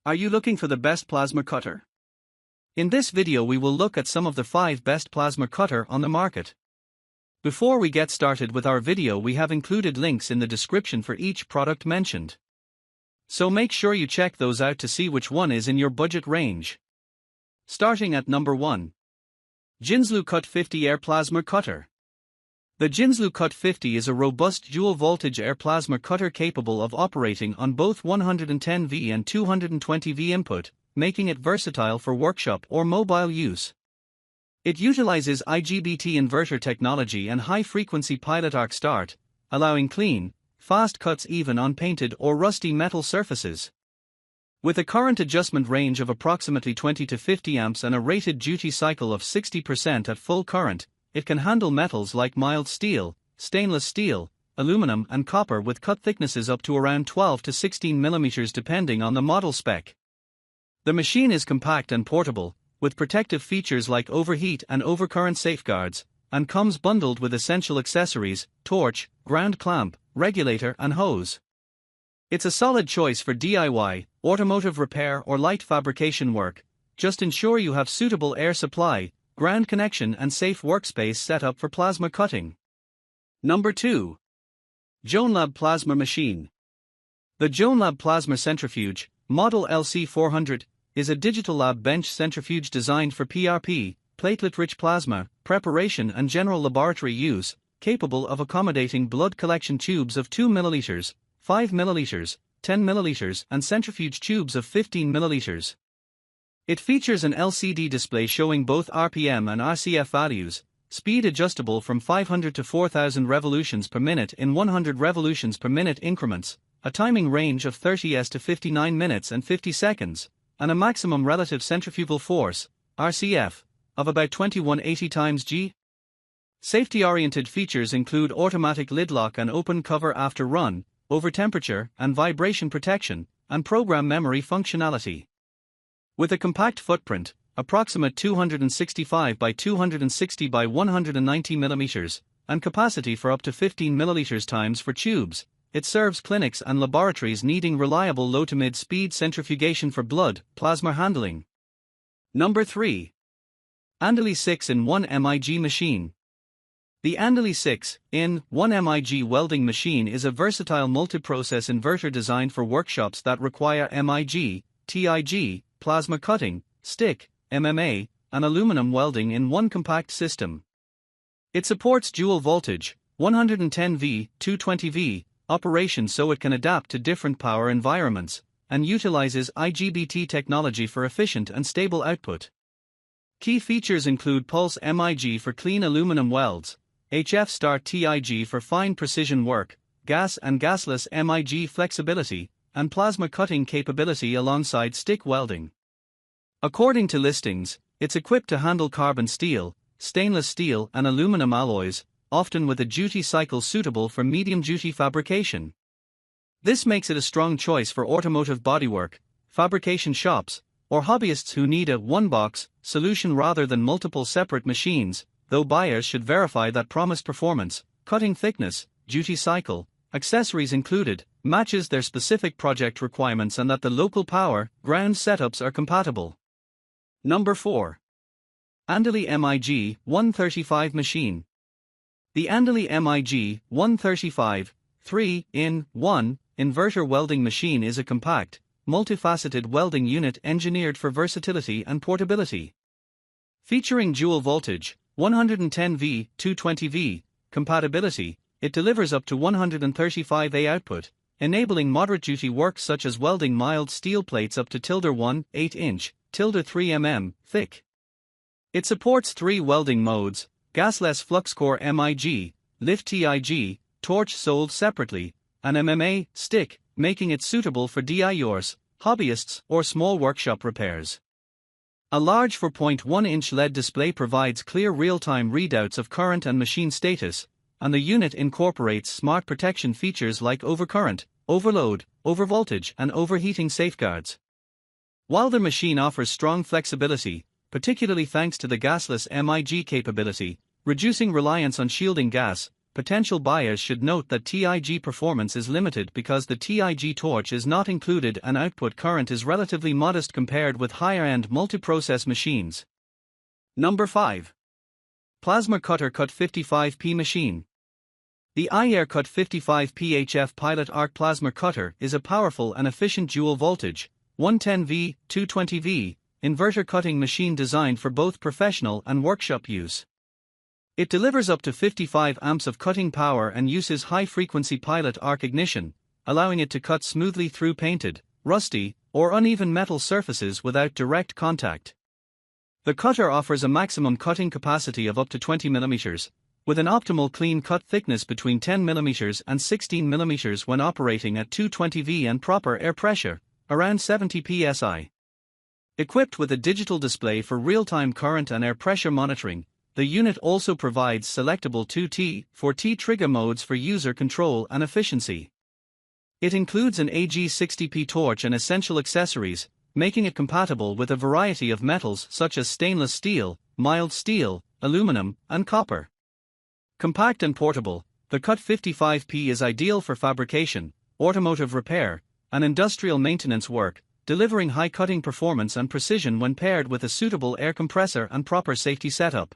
Are you looking for the best plasma cutter? In this video we will look at some of the 5 best plasma cutter on the market. Before we get started with our video, we have included links in the description for each product mentioned. So make sure you check those out to see which one is in your budget range. Starting at number 1. JOANLAB Cut 50 Air Plasma Cutter. The JOANLAB Cut 50 is a robust dual-voltage air plasma cutter capable of operating on both 110V and 220V input, making it versatile for workshop or mobile use. It utilizes IGBT inverter technology and high-frequency pilot arc start, allowing clean, fast cuts even on painted or rusty metal surfaces. With a current adjustment range of approximately 20 to 50 amps and a rated duty cycle of 60% at full current, it can handle metals like mild steel, stainless steel, aluminum and copper with cut thicknesses up to around 12 to 16 mm depending on the model spec. The machine is compact and portable, with protective features like overheat and overcurrent safeguards, and comes bundled with essential accessories, torch, ground clamp, regulator and hose. It's a solid choice for DIY, automotive repair or light fabrication work. Just ensure you have suitable air supply, ground connection and safe workspace set up for plasma cutting. Number 2. JOANLAB Plasma Machine. The JOANLAB Plasma Centrifuge, model LC400, is a digital lab bench centrifuge designed for PRP, platelet-rich plasma, preparation and general laboratory use, capable of accommodating blood collection tubes of 2 ml, 5 ml, 10 ml and centrifuge tubes of 15 ml. It features an LCD display showing both RPM and RCF values, speed adjustable from 500 to 4000 revolutions per minute in 100 revolutions per minute increments, a timing range of 30s to 59 minutes and 50 seconds, and a maximum relative centrifugal force, RCF, of about 2180 times G. Safety-oriented features include automatic lid lock and open cover after run, over temperature and vibration protection, and program memory functionality. With a compact footprint, approximate 265 by 260 by 190 mm, and capacity for up to 15 ml times for tubes, it serves clinics and laboratories needing reliable low to mid speed centrifugation for blood plasma handling. Number 3. ANDELI 6-in-1 MIG Machine. The ANDELI 6-in-1 MIG welding machine is a versatile multiprocess inverter designed for workshops that require MIG, TIG, plasma cutting, stick, MMA, and aluminum welding in one compact system. It supports dual voltage, 110V, 220V, operation so it can adapt to different power environments, and utilizes IGBT technology for efficient and stable output. Key features include pulse MIG for clean aluminum welds, HF start TIG for fine precision work, gas and gasless MIG flexibility, and plasma cutting capability alongside stick welding. According to listings, it's equipped to handle carbon steel, stainless steel and aluminum alloys, often with a duty cycle suitable for medium-duty fabrication. This makes it a strong choice for automotive bodywork, fabrication shops, or hobbyists who need a one-box solution rather than multiple separate machines, though buyers should verify that promised performance, cutting thickness, duty cycle, accessories included, matches their specific project requirements and that the local power, ground setups are compatible. Number 4. ANDELI MIG 135 Machine. The ANDELI MIG 135 3-in-1 inverter welding machine is a compact, multifaceted welding unit engineered for versatility and portability. Featuring dual voltage, 110V, 220V, compatibility, it delivers up to 135A output, enabling moderate duty work such as welding mild steel plates up to 1/8 inch, 3 mm thick. It supports 3 welding modes: gasless flux core MIG, lift TIG, torch sold separately, and MMA stick, making it suitable for DIYers, hobbyists, or small workshop repairs. A large 4.1-inch LED display provides clear real-time readouts of current and machine status, and the unit incorporates smart protection features like overcurrent, overload, overvoltage, and overheating safeguards. While the machine offers strong flexibility, particularly thanks to the gasless MIG capability, reducing reliance on shielding gas, potential buyers should note that TIG performance is limited because the TIG torch is not included and output current is relatively modest compared with higher-end multiprocess machines. Number 5. Plasma Cutter Cut 55P Machine. The iAir Cut 55P HF Pilot Arc Plasma Cutter is a powerful and efficient dual-voltage, 110V, 220V, inverter cutting machine designed for both professional and workshop use. It delivers up to 55 amps of cutting power and uses high-frequency pilot arc ignition, allowing it to cut smoothly through painted, rusty, or uneven metal surfaces without direct contact. The cutter offers a maximum cutting capacity of up to 20 mm, with an optimal clean cut thickness between 10 mm and 16 mm when operating at 220V and proper air pressure, around 70 psi. Equipped with a digital display for real-time current and air pressure monitoring, the unit also provides selectable 2T, 4T trigger modes for user control and efficiency. It includes an AG60P torch and essential accessories, making it compatible with a variety of metals such as stainless steel, mild steel, aluminum, and copper. Compact and portable, the Cut 55P is ideal for fabrication, automotive repair, and industrial maintenance work, delivering high cutting performance and precision when paired with a suitable air compressor and proper safety setup.